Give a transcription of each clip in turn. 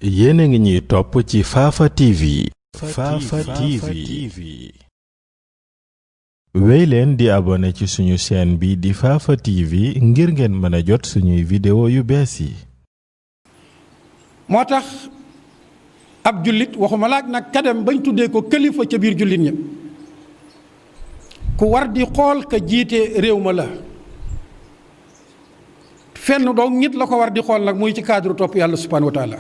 yéen a ngi ñuy topp ci Fafa TV. Fafa TV. wéy leen di abonné ci suñu chaîne bi di Fafa TV ngir ngeen mën a jot suñuy vidéo yu bees yi. moo tax ab jullit waxuma laak nag kadem bañ tuddee ko kilifa ca biir jullit ña ku war di xool ka jiite réew ma la fenn doog nit la ko war di xool nag muy ci cadre topp yàlla subhanahu wa taala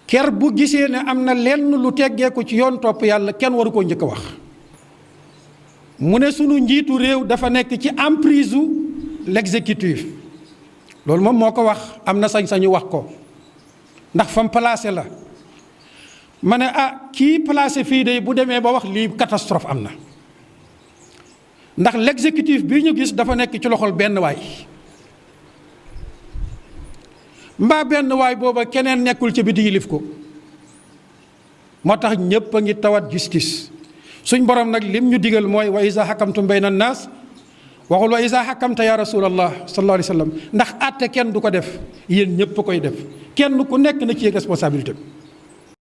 ker bu gisee ne am na lenn lu teggee ko ci yoon topp yàlla kenn waru koo njëkk a wax mu ne sunu njiitu réew dafa nekk ci emprise u l'exécutif loolu moom moo ko wax am na sañ-sañu wax ko ndax fam placé la ma ne kii placé fii de bu demee ba wax lii catastrophe am na ndax l'exécutif bii ñu gis dafa nekk ci loxol benn waay mbaa benn waay booba keneen nekkul ci biti yilif ko moo tax ñépp a ngi tawat justice suñ borom nag lim ñu digal mooy wa iza hakamtum bayna naas waxul wa iza hakamta ya rasulallah sallallahu alayhi wa sallam ndax àtte kenn du ko def yéen ñépp a koy def kenn ku nekk na ci responsabilité.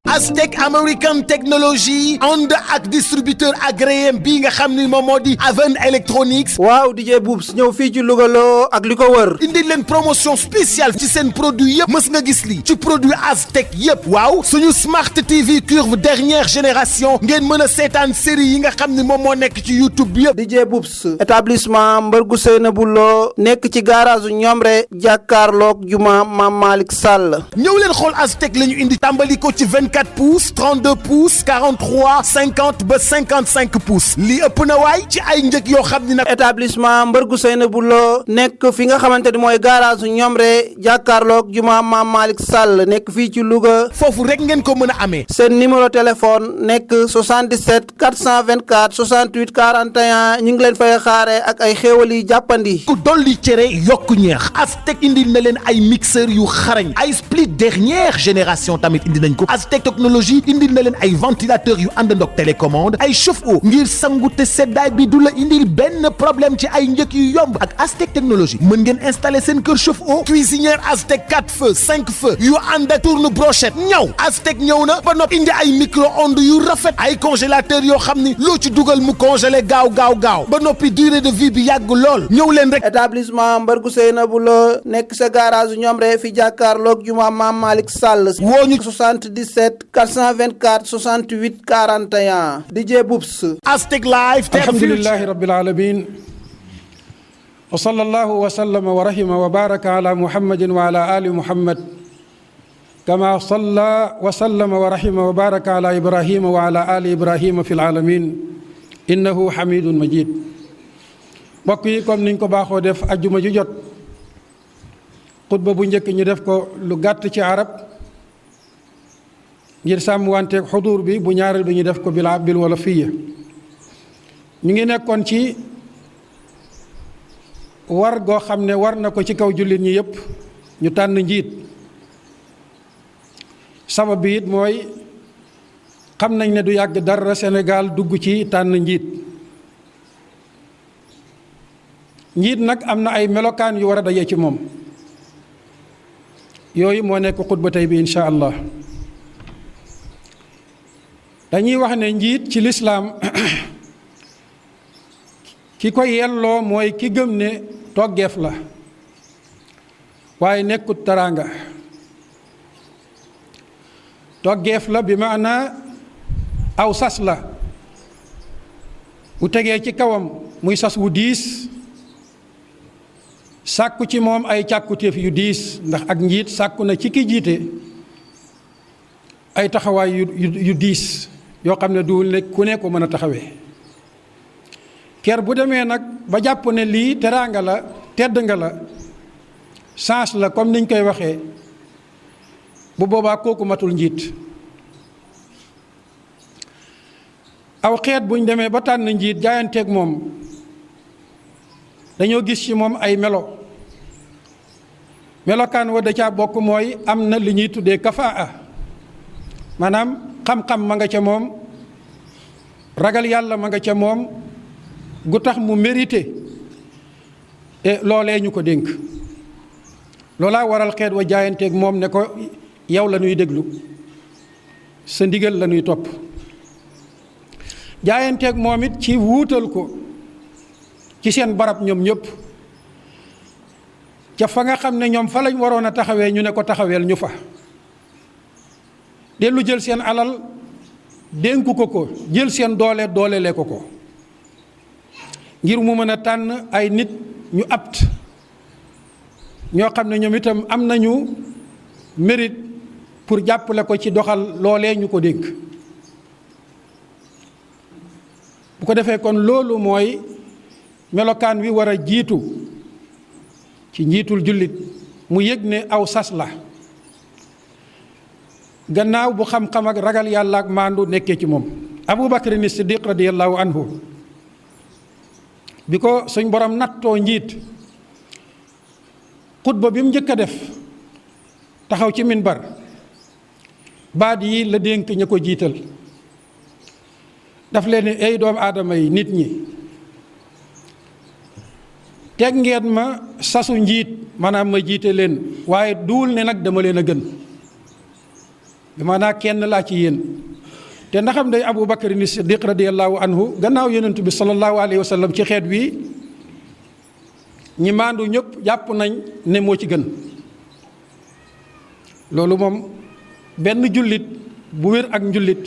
Aztec American Technology ànd ak distributeur agréé bii nga xam ni moom moo di Aven Electronics. waaw DJ Boubs ñëw fii ci Louga loo ak li ko wër. indi leen promotion spéciale ci seen produit yëpp mës nga gis lii ci produit Aztec yëpp. waaw suñu Smart TV curve dernière génération ngeen mën a seetaan série yi nga xam ni moom moo nekk ci YouTube bi yëpp. DJ Boubs établissement Mbargu Seynabou Lo nekk ci garage Ñomre jàkkaarloog juma Maam Malick Sall. ñëw leen xool Aztec la ñu indi tàmbali ko ci 24 pouces 32 pouces 43 50 ba 55 pouces lii ëpp na waay ci ay njëg yoo xam ni nag. établissement Mbargu Seynabou Lo nekk fi nga xamante ni mooy garage Ñomre jàkkaarloog juma Maam Malick Sall nekk fii ci Louga. foofu rek ngeen ko mën a amee. seen numéro téléphone nekk 77 424 68 41 ñu ngi leen fay xaare ak ay xéewal yi jàppandi. ku dolli cere yokku ñeex Aztec indil na leen ay mixeur yu xarañ ay split dernière génération tamit indi nañ ko. Aztec technologie indil na leen ay ventilateur yu àndandoog télécommande ay chauffe-eau ngir sangu te seddaay bi du la indil benn problème ci ay njëkk yu yomb ak Aztec technologie mën ngeen installer seen kër chauffe-eau cuisinière Aztec 4 feux 5 feux yu ànd ak tourne brochette ñaw Aztec ñëw na ba noppi indi ay micro-ondes yu rafet ay congélateur yoo xam ni loo ci dugal mu congelé gaaw ba noppi durée de vie bi yàgg lool ñëw leen rek. établissement Mbargu Seynabou Lo nekk sa garage Ñomre fi jàkkaarloog juma Maam Malick Sall. woo ñu 77 424 68 41 DJ Boubs. Aztec Live. alhamdulillahi rabbil alamin wa sallallahu wa sallama wa rahima wa baraka ala muhammadin wa ala ali muhammad kama salla wa sallama wa rahima wa baraka ala ibrahima wa ala ali ibrahima fi alamin innahu hamidun majid. mbokk yi comme niñ ko baaxoo def ajjuma ju jot xutba bu njëkk ñu def ko lu gàtt ci arab ngir sàmm wanteeg xuduur bi bu ñaareel bi ñu def ko bil wala fiya ñu ngi nekkoon ci war goo xam ne war na ko ci kaw jullit ñi yépp ñu tànn njiit sabab bi it mooy xam nañ ne du yàgg dara Sénégal dugg ci tànn njiit nag am na ay melokaan yu war a daje ci moom yooyu moo nekk xutba tey bi insha allah dañuy wax ne njiit ci lislaam ki ko yelloo mooy ki gëm ne toggeef la waaye nekkut teraanga toggeef la bi maana aw sas la bu tegee ci kawam muy sas wu diis sàkku ci moom ay càkkutéef yu diis ndax ak njiit sàkku na ci ki jiite ay taxawaay yu diis yoo xam ne du ne ku ne ko mën a taxawee ker bu demee nag ba jàpp ne lii teraanga la tedd nga la chance la comme niñ koy waxee bu boobaa kooku matul njiit aw xeet buñ demee ba tànn njiit jaayanteeg moom dañoo gis ci moom ay melokaan wa da caa bokk mooy am na li ñuy tuddee kafaa maanaam xam-xam ma nga ca moom ragal yàlla ma nga ca moom gu tax mu mérité loolee ñu ko dénk loolaa waral xeet wa jaayanteeg moom ne ko yow la ñuy déglu sa ndigal la ñuy topp jaayanteeg moom it ci wuutal ko ci seen barab ñoom ñëpp ca fa nga xam ne ñoom fa lañ waroon a taxawee ñu ne ko taxaweel ñu fa dellu jël seen alal dénku ko jël seen doolelee ko ngir mu mën a tànn ay nit ñu apt ñoo xam ne ñoom itam am nañu mérite pour jàppale ko ci doxal loolee ñu ko dénk bu ko defee kon loolu mooy melokaan wi war a jiitu ci njiitul jullit mu yëg ne aw sas la gannaaw bu xam-xam ak ragal yàlla ak maandu nekkee ci moom Abu Bakr ni Siddiq radiyallahu anhu bi ko suñ borom nattoo njiit xutba bi mu njëkk a def taxaw ci minbar baat yi la dénk ña ko jiital daf leen ay doomu aadama yi nit ñi teg ngeen ma sasu njiit maanaam ma jiite leen waaye duul ne nag dama leen a gën bi maanaam kenn laa ci yéen te ndaxam day Abu Bakar ni Siddiq radiyallahu anhu gannaaw yonent bi sallallahu alayhi wa sallam ci xeet wi ñi maandu ñëpp jàpp nañ ne moo ci gën loolu moom benn jullit bu wér ak njullit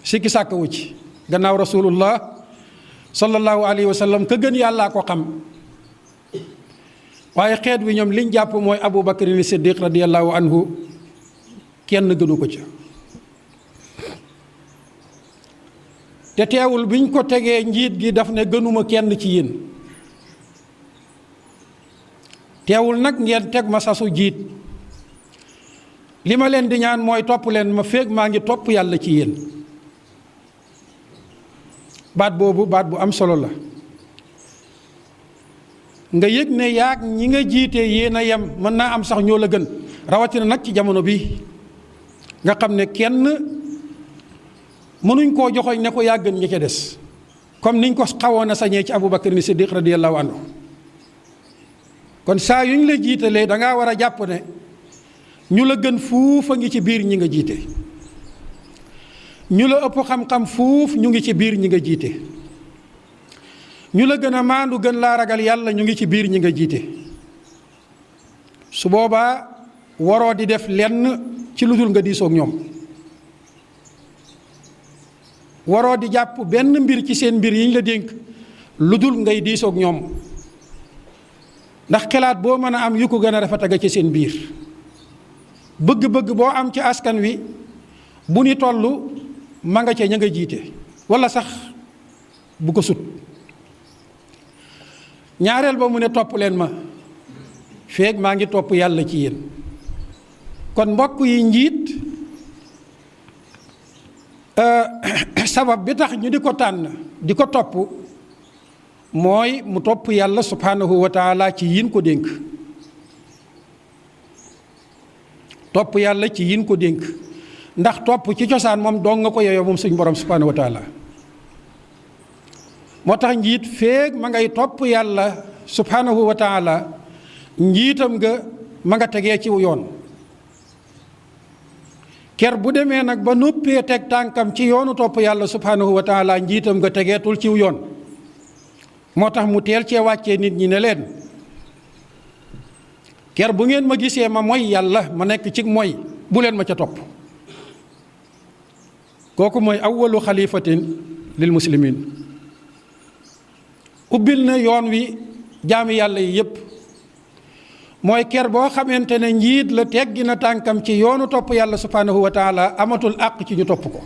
sikki sàkkawu ci gannaaw rasulullah sallallahu alayhi wa sallam ka gën yàllaa ko xam waaye xeet wi ñoom liñ jàpp mooy Abu Bakar ni Siddiq radiyallahu anhu kenn gënu ko ca te teewul biñ ko tegee njiit gi daf ne gënuma kenn ci yéen teewul nag ngeen teg ma sasu jiit li ma leen di ñaan mooy topp leen ma feeg maa ngi topp yàlla ci yéen baat boobu baat bu am solo la nga yëg ne yaag ñi nga jiite yéen a yem mën naa am sax ñoo la gën rawatina nag ci jamono bi nga xam ne kenn mënuñ koo joxoñ ne ko yaa gën ñi ca des comme niñ ko xawoon a sañee ci Abu Bakar ni Siddiq radiyallahu anhu kon saa yu ñu la jiitalee da ngaa war a jàpp ne ñu la gën fuuf a ngi ci biir ñi nga jiite ñu la ëpp xam-xam fuuf ñu ngi ci biir ñi nga jiite ñu la gën a maandu gën laa ragal yàlla ñu ngi ci biir ñi nga jiite su boobaa waroo di def lenn ci lu dul nga diisoog ñoom waroo di jàpp benn mbir ci seen mbir yi ñu la dénk lu dul ngay diisoog ñoom ndax xalaat boo mën a am yu ko gën a rafet aga ci seen biir bëgg-bëgg boo am ci askan wi bu ni toll ma nga ca ña nga jiite wala sax bu ko sut ñaareel ba mu ne topp leen ma feeg maa ngi topp yàlla ci yéen kon mbokk yi njiit sabab bi tax ñu di ko tànn di ko topp mooy mu topp yàlla subhanahu wa taala ci yin ko dénk topp yàlla ci yin ko dénk ndax topp ci cosaan moom dong nga ko yeyoo moom suñ borom subhanahu wa taala moo tax njiit feeg ma ngay topp yàlla subhanahu wa taala njiitam nga ma nga tegee ci yoon ker bu demee nag ba noppee teg tànkam ci yoonu topp yàlla subhanahu wa taala njiitam nga tegeetul ciw yoon moo tax mu teel cee wàccee nit ñi ne leen ker bu ngeen ma gisee ma mooy yàlla ma nekk ci mooy bu leen ma ca topp kooku mooy awwalu xalifatin lil muslimin ubbil na yoon wi jaami yàlla yi yépp mooy ker boo xamante ne njiit la teggi na tànkam ci yoonu topp yàlla subhanahu wa taala amatul àq ci ñu topp ko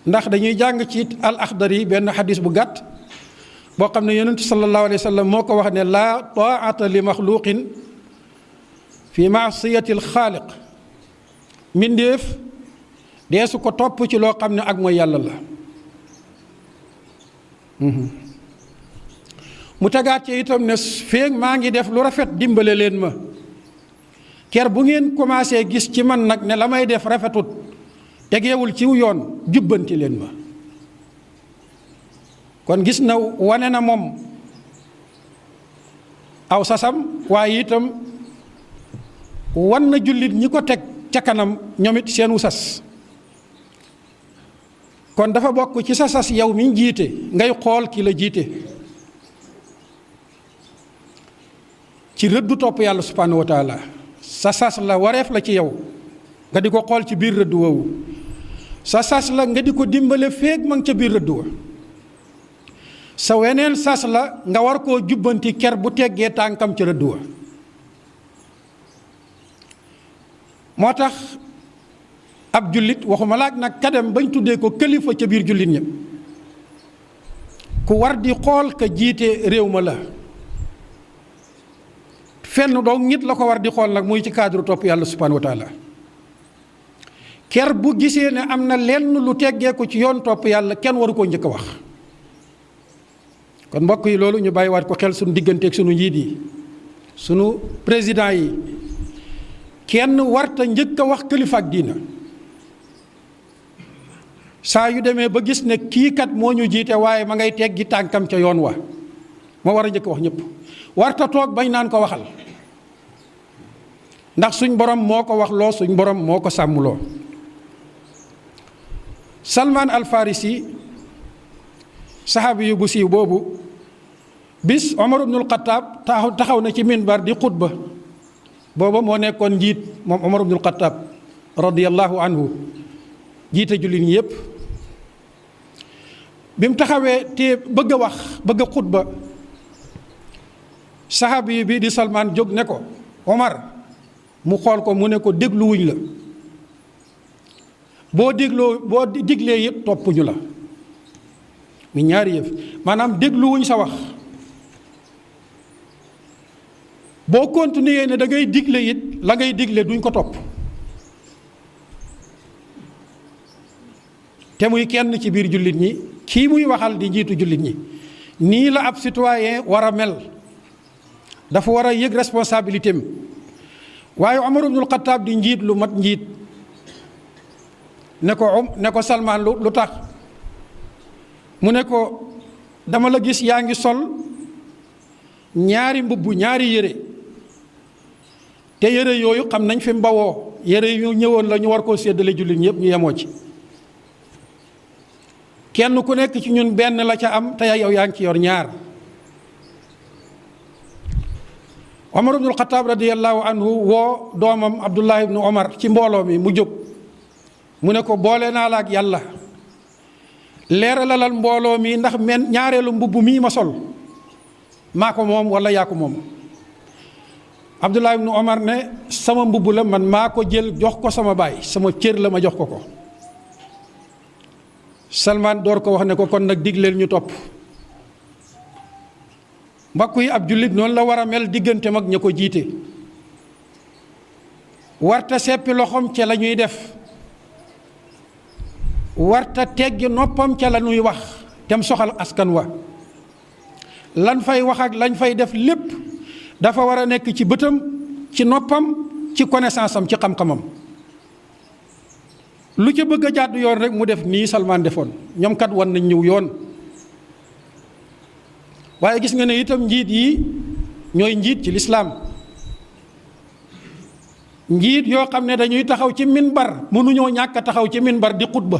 ndax dañuy jàng ci al axdari benn xadis bu gàtt boo xam ne yonent sallallahu alayhi wa sallam moo ko wax ne laa taata li maxluqin fi maasiyati alxaaliq mbindéef deesu ko topp ci loo xam ne ak mooy yàlla la mu tegaat ci itam ne feeg maa ngi def lu rafet dimbale leen ma ker bu ngeen commencé gis ci man nag ne la may def rafetut tegeewul ciw yoon jubbanti leen ma kon gis na wane na moom aw sasam waaye itam wan na jullit ñi ko teg ca kanam ñoom it seenu sas. kon dafa bokk ci sa sas yow mi jiite ngay xool ki la jiite ci rëddu topp yàlla subhanahu wa taala. sa sas la wareef la ci yow nga di ko xool ci biir rëdd woowu. sa sas la nga di ko dimbale féeg ma ngi ca biir rëdd wa. sa weneen sas la nga war koo jubbanti ker bu teggee tànkam ca rëdd wa. moo tax ab jullit waxuma laaj nag kadem bañ tuddee ko kilifa ca biir jullit ña ku war di xool ka jiite réew ma la. fenn doog nit la ko war di xool nag muy ci cadre topp yàlla subhanahu wa taala. ker bu gisee ne am na lenn lu teggee ko ci yoon topp yàlla kenn waru koo njëkk a wax. kon mbokk yi loolu ñu bàyyiwaat ko xel suñu digganteeg suñu njiit yi suñu président yi kenn warta njëkk a wax kilifa ak diina. saa yu demee ba gis ne kii kat moo ñu jiite waaye ma ngay teggi tànkam ca yoon wa moo war a njëkk wax ñëpp. warta toog bañ naan ko waxal ndax suñ borom moo ko wax loo suñ borom moo ko sàmmloo. Salman al Farisi saxaabi yu bu siiw boobu bis Omar ibnul Xataab taxaw na ci minbar di xutba. booba moo nekkoon njiit moom Omar ibnul Xataab radiyallahu anhu jiite jullit ñi yépp. bi mu taxawee te bëgg a wax bëgg a xutba saxaabi bi di Salman jóg ne ko Omar mu xool ko mu ne ko dégluwuñ la boo diglee yëpp toppuñu la mi ñaari yëf maanaam dégluwuñ sa wax boo continuer ne da ngay digle it la ngay digle duñ ko topp. te muy kenn ci biir jullit ñi kii muy waxal di njiitu jullit ñi nii la ab citoyen war a mel dafa war a yëg responsabilité am waaye Omar ibnul Xataab di njiit lu mat njiit ne ko Salman lu tax mu ne ko dama la gis yaa ngi sol ñaari mbubb ñaari yére te yére yooyu xam nañ fi mbawoo yére yu ñëwoon la ñu war koo séddale jullit ñëpp ñu yemoo ci. kenn ku nekk ci ñun benn la ca am te yow yaa ngi ci yor ñaar. Omar ibnul Xataab radiyallahu anhu woo doomam Abdullah ibnu Omar ci mbooloo mi mu jóg mu ne ko boole naa la ak yàlla leeralalal mbooloo mi ndax ñaareelu mbubb mii ma sol maa ko moom wala yaa ko moom. Abdullah ibnu Omar ne sama mbubb la man maa ko jël jox ko sama baay sama cër la ma jox ko ko. Salman door ko wax ne ko kon nag digleel ñu topp. mbokk yi ab jullit noonu la war a mel diggante mag ña ko jiite warta seppi loxoom ca la ñuy def warta teggi noppam ca la ñuy wax tem soxal askan wa lan fay wax ak lañ fay def lépp dafa war a nekk ci bëtam ci noppam ci connaissance am ci xam-xamam lu ca bëgg a jàdd yoon rek mu def nii Salman defoon ñoom kat wan nañ ñëw yoon. waaye gis nga ne itam njiit yi ñooy njiit ci lislaam njiit yoo xam ne dañuy taxaw ci minbar mënuñoo ñàkk a taxaw ci minbar di xutba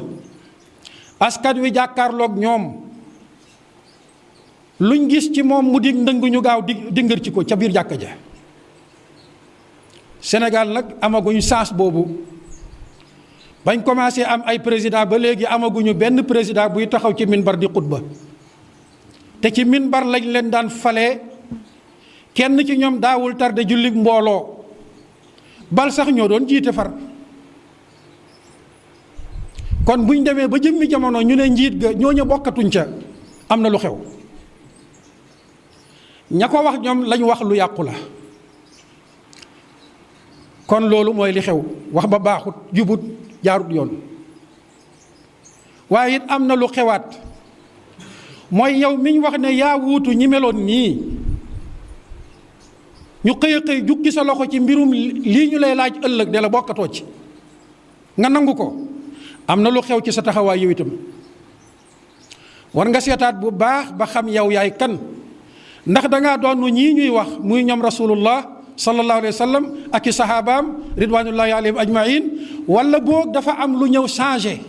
askan wi jàkkaarloog ñoom luñ gis ci moom mu dig ndëng ñu gaaw di ngër ci ko ca biir jàkka ja. Sénégal nag amaguñu chance boobu bañ commencé am ay président ba léegi amaguñu benn président buy taxaw ci minbar di xutba te ci minbar lañ leen daan falee kenn ci ñoom daawul tarde jullit mbooloo bal sax ñoo doon jiite far. kon buñ demee ba jëmmi jamono ñu ne njiit ga ñooñu bokkatuñ ca am na lu xew ña ko wax ñoom lañ wax lu yàqu la. kon loolu mooy li xew wax ba baaxut jubut jaarut yoon waaye it am na lu xewaat mooy yow miñ wax ne yaa wuutu ñi meloon nii ñu xëy a xëy jukki sa loxo ci mbirum lii ñu lay laaj ëllëg de la bokkatoo ci nga nangu ko am na lu xew ci sa taxawaay yow itam war nga seetaat bu baax ba xam yow yaay kan ndax dangaa doon ñii ñuy wax muy ñoom rasulullah sallallahu alayhi wa sallam ak i sahabaam ridwanullahi alayhim ajmain, wala boog dafa am lu ñëw changé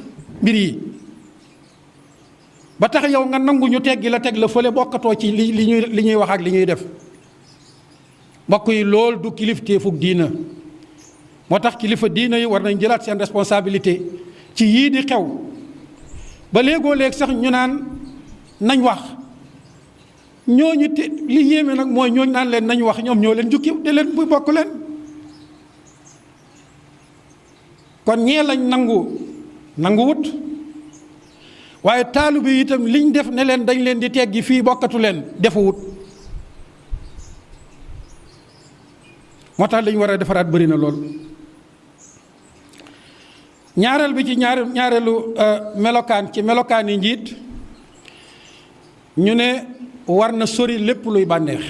mbir yi ba tax yow nga nangu ñu teggi la teg la fële bokkatoo ci li ñuy wax ak li ñuy def. mbokk yi lool du kilifteefug diina. moo tax kilifa diina yi war nañ jëlaat seen responsabilité ci yii di xew ba léegoo léeg sax ñu naan nañ wax ñooñu te li yéeme nag mooy ñooñu naan leen nañ wax ñoom ñoo leen jukki de leen bu bokk leen. kon ñee lañ nanguwut waaye taalibe yi itam liñ def ne leen dañ leen di teggi fii bokkatu leen defuwut. moo tax lañ war a defaraat bëri na lool. ñaareel bi ci ñaareelu melokaan ci melokaan yi njiit ñu ne war na sori lépp luy bànneex.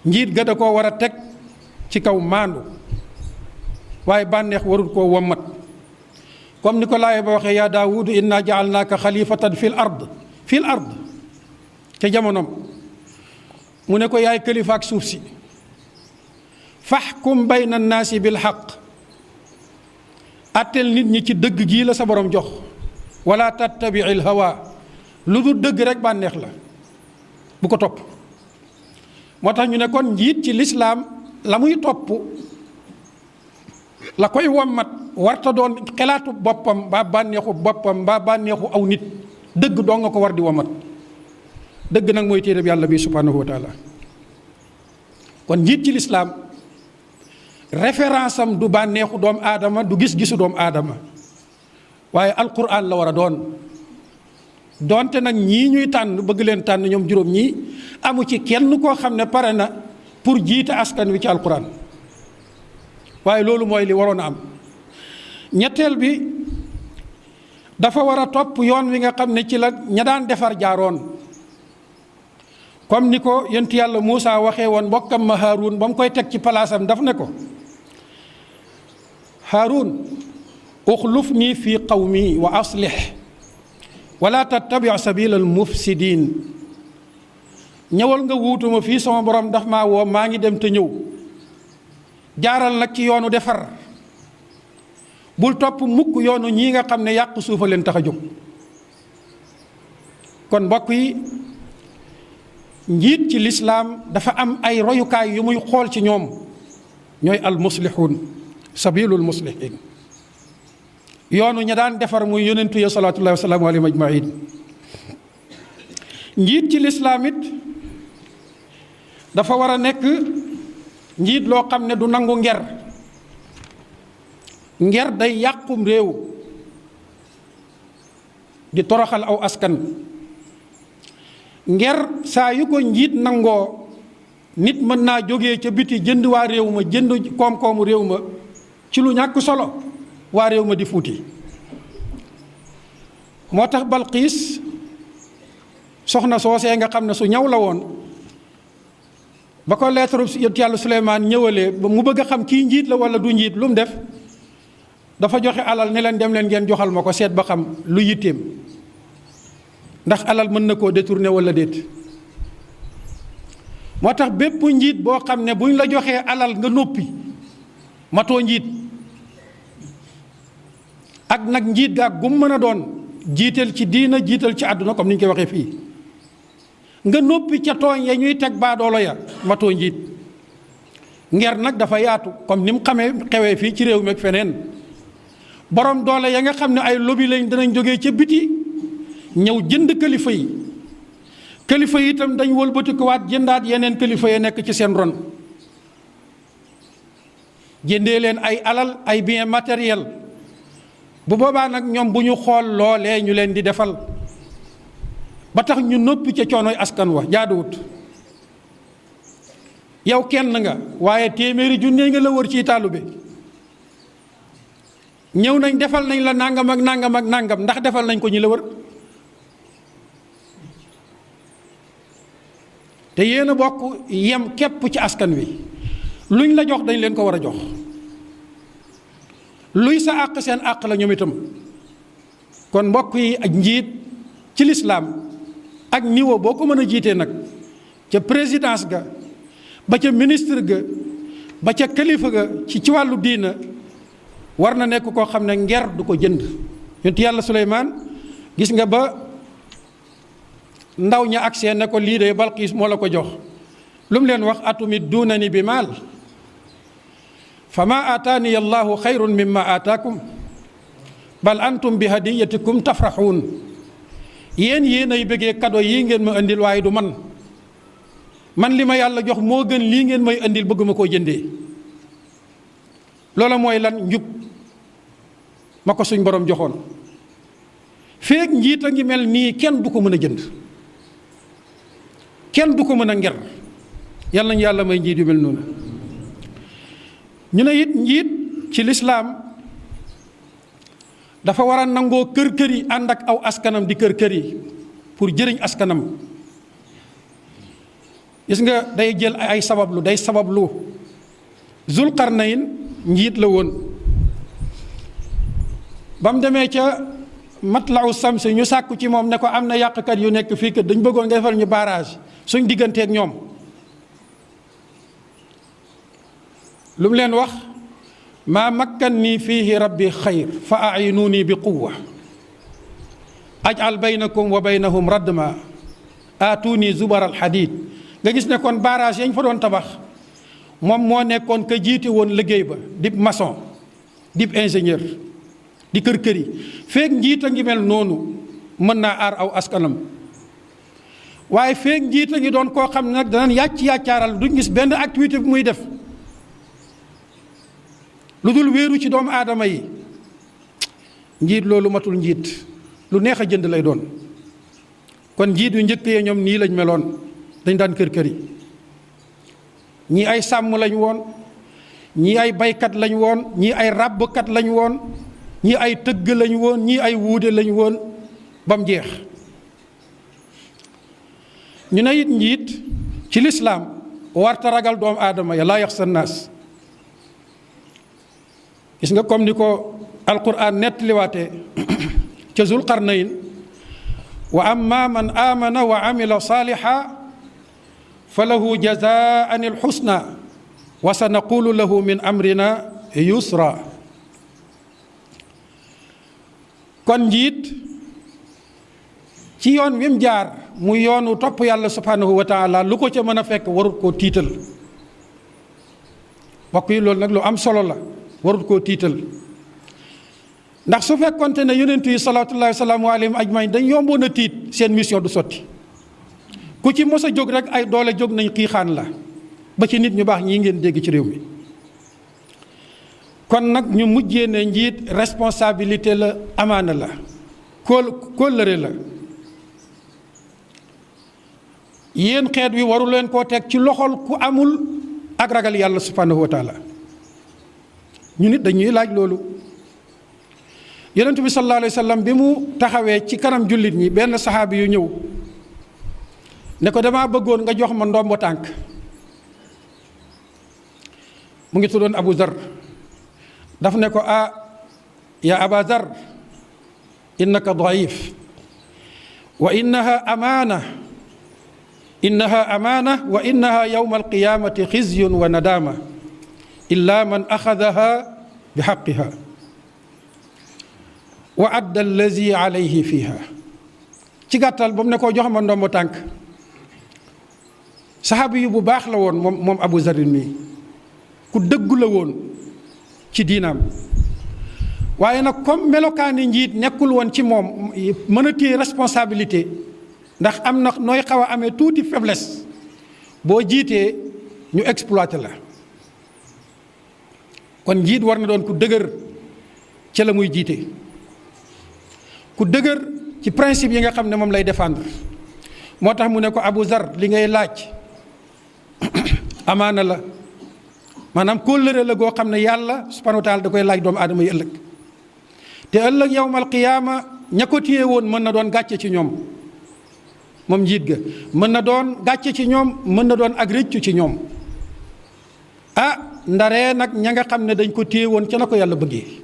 njiit ga da koo war a teg ci kaw maandu waaye bànneex warul koo wommat comme ni ko Laay ba waxee yaa Daawudu inna jaalnaaka xalifatan fil ard ca jamonoom mu ne ko yaay kilifa ak suuf si faxkum bayna annaasi bil xaq atteel nit ñi ci dëgg gii la sa borom jox wala tattabiil hawa lu dul dëgg rek bànneex la bu ko topp. moo tax ñu ne kon njiit ci lislaam la muy topp la koy wommat warta doon xelaatu boppam mbaa bànneexu boppam mbaa bànneexu aw nit dëgg doo nga ko war di wommat. dëgg nag mooy téereb yàlla bi subhanahu wa taala. kon njiit ci lislaam référence am du bànneexu doomu aadama du gis-gisu doomu aadama waaye alquran la war a doon. donte nag ñii ñuy tànn bëgg leen tànn ñoom juróom ñii amu ci kenn koo xam ne pare na pour jiite askan wi ci alquran waaye loolu mooy li waroon a am. ñetteel bi dafa war a topp yoon wi nga xam ne ci la ña daan defar jaaroon comme ni ko yonent yàlla Muusa waxee woon mbokkam ma Haaruun ba mu koy teg ci palaasam daf ne ko Haaruun uxlufnii fi qawmi wa aslih wala tattabi sabila al mufsidin. ñëwal nga wuutuma fii sama borom daf maa woo maa ngi dem te ñëw jaaral nag ci yoonu defar bul topp mukk yoonu ñii nga xam ne yàq suufa leen tax a jóg. kon mbokk yi njiit ci lislaam dafa am ay royukaay yu muy xool ci ñoom ñooy al muslihun sabilul muslihin yoonu ña daan defar muy yonentu ya salaatullahi wa salaamu alayhim ajmain. njiit ci lislaam it dafa war a nekk njiit loo xam ne du nangu nger day yàqum réew di toroxal aw askan. nger saa yu ko njiit nangoo nit mën naa jógee ca biti jënd waa réew ma jënd koom-koomu réew ma ci lu ñàkk solo waa réew ma di fuuti. moo tax Balqiis soxna soosee nga xam ne su ñaw la woon ba ko lettre yonent yàlla Suleymaan ñëwalee ba mu bëgg a xam kii njiit la wala du njiit lu mu def dafa joxe alal ne leen dem leen ngeen joxal ma ko seet ba xam lu yitteem ndax alal mën na koo détourné wala déet. moo tax bépp njiit boo xam ne buñ la joxee alal nga noppi matoo njiit. ak nag njiit gaa gum mën a doon jiital ci diina jiital ci àdduna comme ni ñu koy waxee fii nga noppi ca tooñ ya ñuy teg baadoolo ya matoo njiit. nger nag dafa yaatu comme ni mu xewee fii ci réew mi ak feneen borom doole ya nga xam ne ay lobby lañ danañ jógee ca biti ñëw jënd kilifa yi itam dañ wëlbatikuwaat jëndaat yeneen kilifa ya nekk ci seen ron jëndee leen ay alal ay bien matériel. bu boobaa nag ñoom bu ñu xool loolee ñu leen di defal ba tax ñu noppi ca coonoy askan wa jaaduwut. yow kenn nga waaye téeméeri junne nga la wër ci taalibe ñëw nañ defal nañ la nangam ak nangam ak nangam ndax defal nañ ko ñi la wër te yéen a bokk yem képp ci askan wi luñ la jox dañ leen ko war a jox. luy sa àq seen àq la ñoom itam. kon mbokk yi ak njiit ci lislaam ak niveau boo ko mën a jiitee nag ca présidence ga ba ca ministre ga ba ca kilifa ga ci wàllu diina war na nekk koo xam ne nger du ko jënd. yonent yàlla Suleymaan gis nga ba ndaw ña agsee ne ko lii de Balqiis moo la ko jox lu mu leen wax atumidduunani bi maal fa maa aataani allahu xayrun mimma aataakum bal antum bi hadiyatikum tafraxuun yéen ay bëggee kado yii ngeen ma indil waaye du man li ma yàlla jox moo gën lii ngeen may indil bëgguma koo jëndee. loola mooy lan njub ma ko suñ borom joxoon feek njiit a ngi mel nii kenn du ko mën a jënd, kenn du ko mën a nger. yàlla nañu yàlla may njiit yu mel noonu. ñu ne it njiit ci lislaam dafa war a nangoo kër yi ànd ak aw askanam di kër yi pour jëriñ askanam. gis nga day jël ay sabablu day sabablu. Zulqarnayn njiit la woon ba mu demee ca Matla'u Sams ñu sàkku ci moom ne ko am na yàqkat yu nekk fii kat dañ bëggoon nga defal ñu barrage suñ digganteeg ñoom. lu mu leen wax maa makkanni fiihi rabbi xayr fa a'inuuni bi quwwa aj'al baynakum wa baynahum radma aatuuni zubar al hadid. nga gis ne kon barrage yañ fa doon tabax moom moo nekkoon ka jiite woon liggéey ba dib maçon dib ingénieur di kër yi feek njiit a ngi mel noonu mën naa aar aw askanam. waaye feek njiit a ngi doon koo xam ne nag danañ yàccaaral duñ gis benn activité bu muy def lu dul wéeru ci doomu aadama yi, njiit loolu matul njiit, lu neex a jënd lay doon. kon njiit yu njëkk yee ñoom nii lañ meloon, dañ daan kër yi. ñii ay sàmm lañ woon, ñii ay baykat lañ woon, ñii ay ràbbkat lañ woon, ñii ay tëgg lañ woon, ñii ay wuude lañ woon ba mu jeex. ñu ne it njiit ci lislaam warta ragal doomu aadama ya laa yaxsa naas. gis nga comme ni ko alquran nettaliwaatee ca Zulqarnayn wa amma man amana wa amila saliha fa lahu jazaan alxusna wa sa naqulu lahu min amrina yusra. kon njiit ci yoon wi mu jaar mu yoonu topp yàlla subhanahu wa taala lu ko ca mën a fekk warut koo tiital. mbokk yi loolu nag lu am solo la, warut koo tiital. ndax su fekkonte ne yonent yi salawaatullaahi wa salaamu alayhim ajmaïn dañ yomboon a tiit, seen mission du sotti. ku ci mos a jóg rek ay doole jóg nañ xiixaan la, ba ci nit ñu baax ñii ngeen dégg ci réew mi. kon nag ñu mujjee ne njiit responsabilité la, amaana la, kóllëre la. yéen xeet wi waru leen koo teg ci loxol ku amul ak ragal yàlla subhanahu wa taala. ñu nit dañuy laaj loolu. yonent bi sallallahu alayhi wa sallam bi mu taxawee ci kanam jullit ñi, benn saxaabi yu ñëw ne ko damaa bëggoon nga jox ma ndombo tànk. mu ngi tuddoon Abu Zar. daf ne ko ya Aba Zar innaka daif wa innaha amaana wa innaha yawma alqiyamati xizyun wa nadama illa man axadaha bi xaqiha wa adda allazi alayhi fiha. ci gàttal ba mu ne koo jox ma ndombo tànk, saxaabi yu bu baax la woon moom Abu Zarin mi, ku dëggu la woon ci diinaam. waaye nag comme melokaani njiit nekkul woon ci moom, mën a téye responsabilité, ndax am na nooy xaw a amee tuuti faiblesse boo jiitee ñu exploité la. kon njiit war na doon ku dëgër ca la muy jiite, ku dëgër ci principe yi nga xam ne moom lay défendre. moo tax mu ne ko Abu Zar, li ngay laaj amaana la, maanaam kóllëre la goo xam ne yàlla subhanahu wa taala da koy laaj doomu aadama yi ëllëg. te ëllëg yawmal qiyaama ña ko téye woon mën na doon gàcce ci ñoom, moom njiit ga mën na doon gàcce ci ñoom, mën na doon ak rëccu ci ñoom. ndaree nag ña nga xam ne dañ ko téye woon ca na ko yàlla bëggee.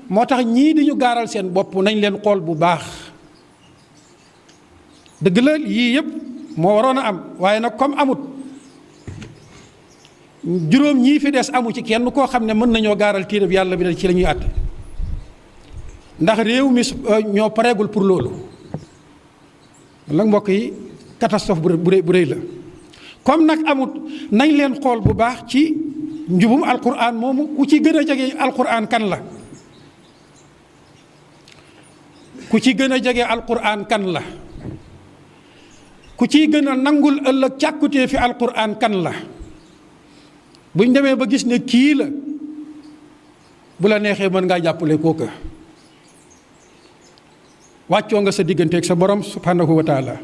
moo tax ñii di ñu gaaral seen bopp nañ leen xool bu baax. dëgg la yii yëpp moo waroon a am, waaye nag comme amut juróom ñii fi des amu ci kenn koo xam ne mën nañoo gaaral téereb yàlla bi ne ci la ñuy àtte ndax réew mi ñoo pareegul pour loolu nag mbokk yi catastrophe bu rëy la. comme nag amut nañ leen xool bu baax ci njubum alquran moomu ku ci gën a jege alquran kan la ku ci gën a jege alquran kan la ku ciy gën a nangul ëllëg càkkutee fi alquran kan la buñ demee ba gis ne kii la bu la neexee mën ngaa jàppale kooka wàccoo nga sa digganteeg sa borom subhanahu wa taala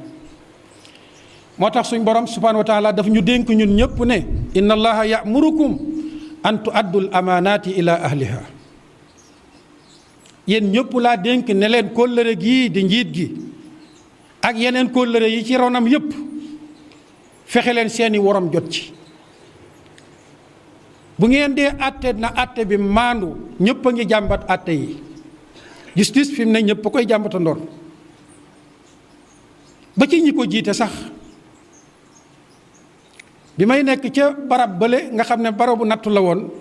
moo tax suñ borom subhanahu wa taala daf ñu dénk ñun ñëpp ne inna allaha ya'murukum an tu'addul amaanaati ila ahliha yéen ñëpp laa dénk ne leen kóllëre gii di njiit gi ak yeneen kóllëre yi ci ronam yëpp fexe leen seeni worom jot ci bu ngeen dee àtte na àtte bi maandu ñëpp a ngi jàmbat àtte yi justice fi mu ne ñëpp a koy jàmbatandoor ba ci ñi ko jiite sax bi may nekk ca barab bële nga xam ne barabu nattu la woon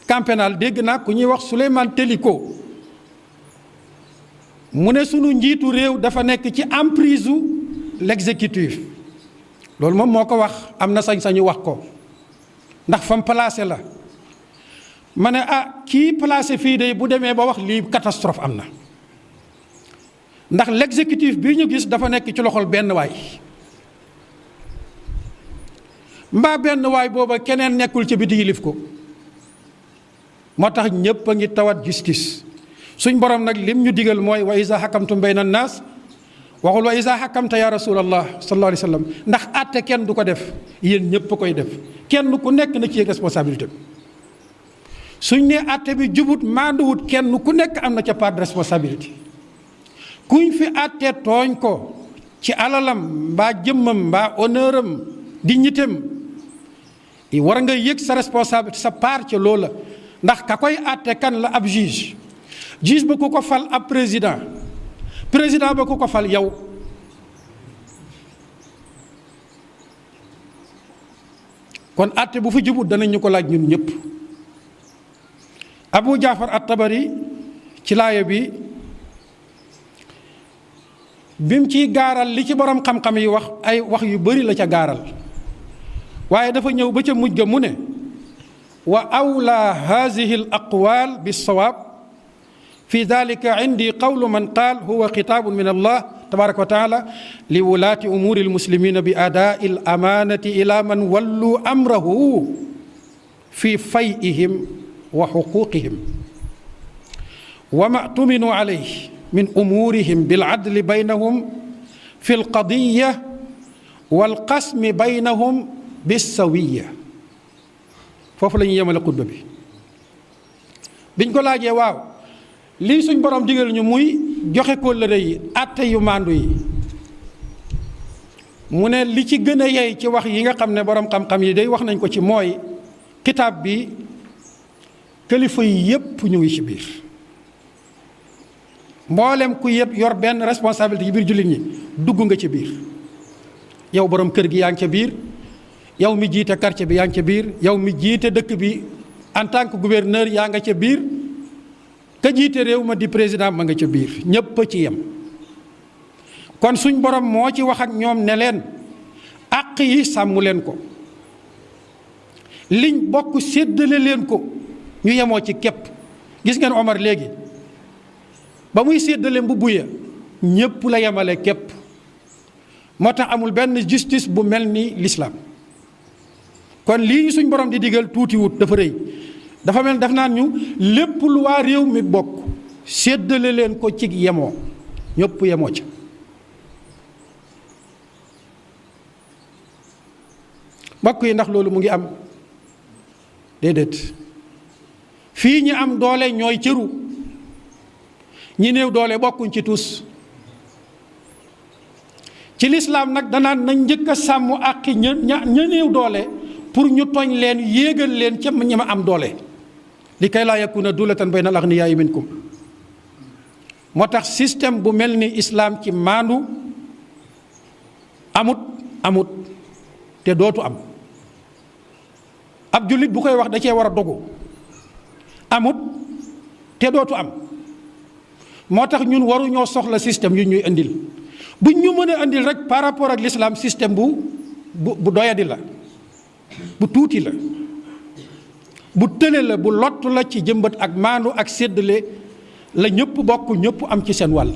camp pénal dégg naa ku ñuy wax Souleymane Teliko mu ne sunu njiitu réew dafa nekk ci emprise l'exécutif loolu moom moo ko wax am na sañ-sañu wax ko ndax fam placé la ma ne kii placé fii de bu demee ba wax lii catastrophe am na ndax l'exécutif bii ñu gis dafa nekk ci loxol benn waay mbaa benn waay booba keneen nekkul ci biti yilif ko moo tax ñépp a ngi tawat justice suñ borom nag lim ñu digal mooy wa iza hakamtum bayna an-nas waxul wa iza hakamta ya rasulallah sallallahu alayhi wa sallam ndax àtte kenn du ko def yéen ñépp a koy def kenn ku nekk na ci responsabilité suñ ne àtte bi jubut maanduwut kenn ku nekk am na ca part de responsabilité kuñ fi àtte tooñ ko ci alalam mbaa jëmmam mbaa honneuram dignitéem war nga yëg sa responsabilité sa part ca loola ndax ka koy àtte kan la ab juge ba ku ko fal ab président ba ku ko fal yow kon àtte bu fi jubut danañ ñu ko laaj ñun ñëpp Abu Jaafar at-Tabari ci laaya bi bim ciy gaaral li ci borom xam-xam yi wax ay wax yu bari la ca gaaral waaye dafa ñëw ba ca mujj ga mu ne wa awla haadihi al aqwaal bis-sawaab fi dalika indi qawlu man qaal huwa xitaabun min allah tabaraka wa taala li wulaati umuuri almuslimina bi aadaai al amaanati ila man wallu amrahu fi fay'ihim wa xuquuqihim wa ma tuminu alayhi min umuurihim biladli baynahum fi alqadiya walqasmi baynahum bissawiya foofu la ñuy yemale xutba bi biñ ko laajee waaw lii suñ borom digal ñu muy joxe kóllëre yi àtte yu maandu yi mu ne li ci gën a yey ci wax yi nga xam ne borom xam-xam yi day wax nañ ko ci mooy kitaab bi kilifa yi yépp ñu ngi ci biir mboolem ku yëpp yor benn responsabilité ci biir jullit ñi dugg nga ci biir yow borom kër gi yaa ngi ca biir yow mi jiite quartier bi yaa ngi ca biir yow mi jiite dëkk bi en tant que gouverneur yaa nga ca biir ka jiite réew ma di président ma nga ca biir ñépp a ci yem kon suñ borom moo ci wax ak ñoom ne leen àq yi sàmm leen ko liñ bokk séddale leen ko ñu yemoo ci képp gis ngeen Omar léegi ba muy séddale mbubb ya ñépp la yemale képp moo tax amul benn justice bu mel ni l'islam kon lii ñu suñ borom di digal tuuti wut dafa rëy dafa mel daf naan ñu lépp lu waa réew mi bokk séddale leen ko ci yemoo ñëpp yemoo ca mbokk yi ndax loolu mu ngi am déedéet fii ñi am doole ñooy cëru ñi néew doole bokkuñ ci tus ci lislaam nag danaan nañ njëkk a sàmm àqi ña néew doole pour ñu tooñ leen yéegal leen ca ñi ma am doole li kay laa yakuna dulatan bayna al aghniyaa'i minkum moo tax système bu mel ni islaam ci maandu amut te dootu am ab jullit bu koy wax da cee war a dogu amut te dootu am moo tax ñun waruñoo soxla système yu ñuy indil buñ ñu mën a indil rek par rapport ak l'islam système bu doyadi la bu tuuti la bu tële la bu lott la ci jëmbat ak maandu ak séddale la ñëpp bokk ñëpp am ci seen wàll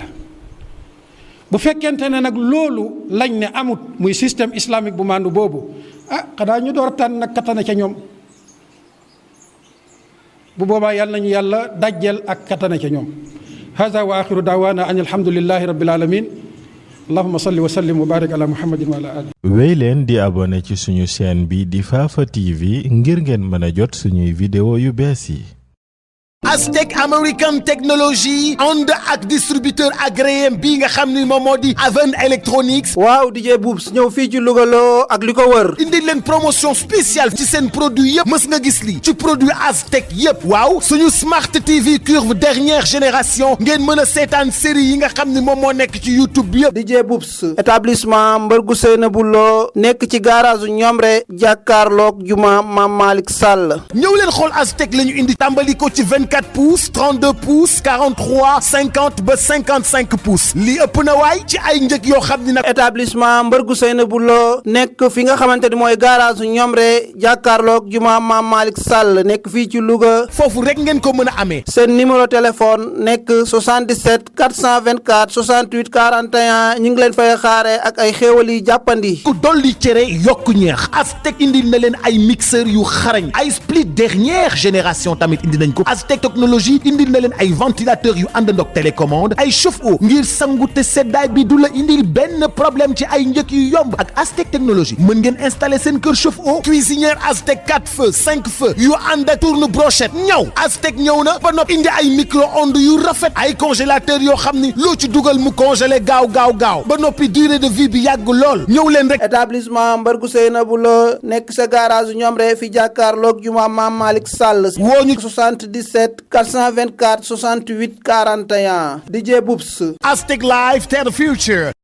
bu fekkente ne nag loolu lañ ne amut muy système islamique bu maandu boobu xanaa ñu door tànn nag katana ca ñoom bu boobaa yàlla nañu yàlla dajjel ak katana ca ñoom hada wa axiru daawaana an alhamdulillahi rabbil alamin allahumma salli wa sallim wa barik ala muhammadin wa ala alihi. wéy leen di abonné ci suñu chaîne bi di Fafa TV ngir ngeen mën a jot suñuy vidéo yu bees yi. Aztec American Technology ànd ak distributeur agréé bii nga xam ni moom moo di Aven Electronics. waaw DJ Boubs ñëw fii ci Louga loo ak li ko wër. indi leen promotion spéciale ci seen produit yëpp mës nga gis lii ci produit Aztec yëpp. waaw suñu Smart TV curve dernière génération ngeen mën a seetaan série yi nga xam ni moom moo nekk ci YouTube bi yëpp. DJ Boubs établissement Mbargu Seynabou Lo nekk ci garage Ñomre jàkkaarloog juma Maam Malick Sall. ñëw leen xool Aztec la ñu indi tàmbali ko ci 24 pouces 32 pouces 43 50 ba 55 pouces lii ëpp na waay ci ay njëg yoo xam ni nag. établissement Mbargu Seynabou Lo nekk fi nga xamante ni mooy garage Ñomre jàkkaarloog juma Maam Malick Sall nekk fii ci Louga. foofu rek ngeen ko mën a amee. seen numéro téléphone nekk 77 424 68 41 ñu ngi leen fay xaare ak ay xéewal yi jàppandi. ku dolli cere yokku ñeex Aztec indil na leen ay mixeur yu xarañ ay split dernière génération tamit indi nañ ko. Aztec technologie indil na leen ay ventilateur yu àndandoog télécommande ay chauffe-eau ngir sangu te seddaay bi du la indil benn problème ci ay njëkk yu yomb ak Aztec technologie mën ngeen installer seen kër chauffe-eau cuisinière Aztec 4 feux 5 feux yu ànd ak tourne brochette ñaw Aztec ñëw na ba noppi indi ay micro-ondes yu rafet ay congélateur yoo xam ni loo ci dugal mu congelé gaaw ba noppi durée de vie bi yàgg lool ñëw leen rek. établissement Mbargu Seynabou Lo nekk sa garage Ñomre fi jàkkaarloog juma Maam Malick Sall. woo ñu 77 424 68 41 DJ Boubs. Aztec Live to the future.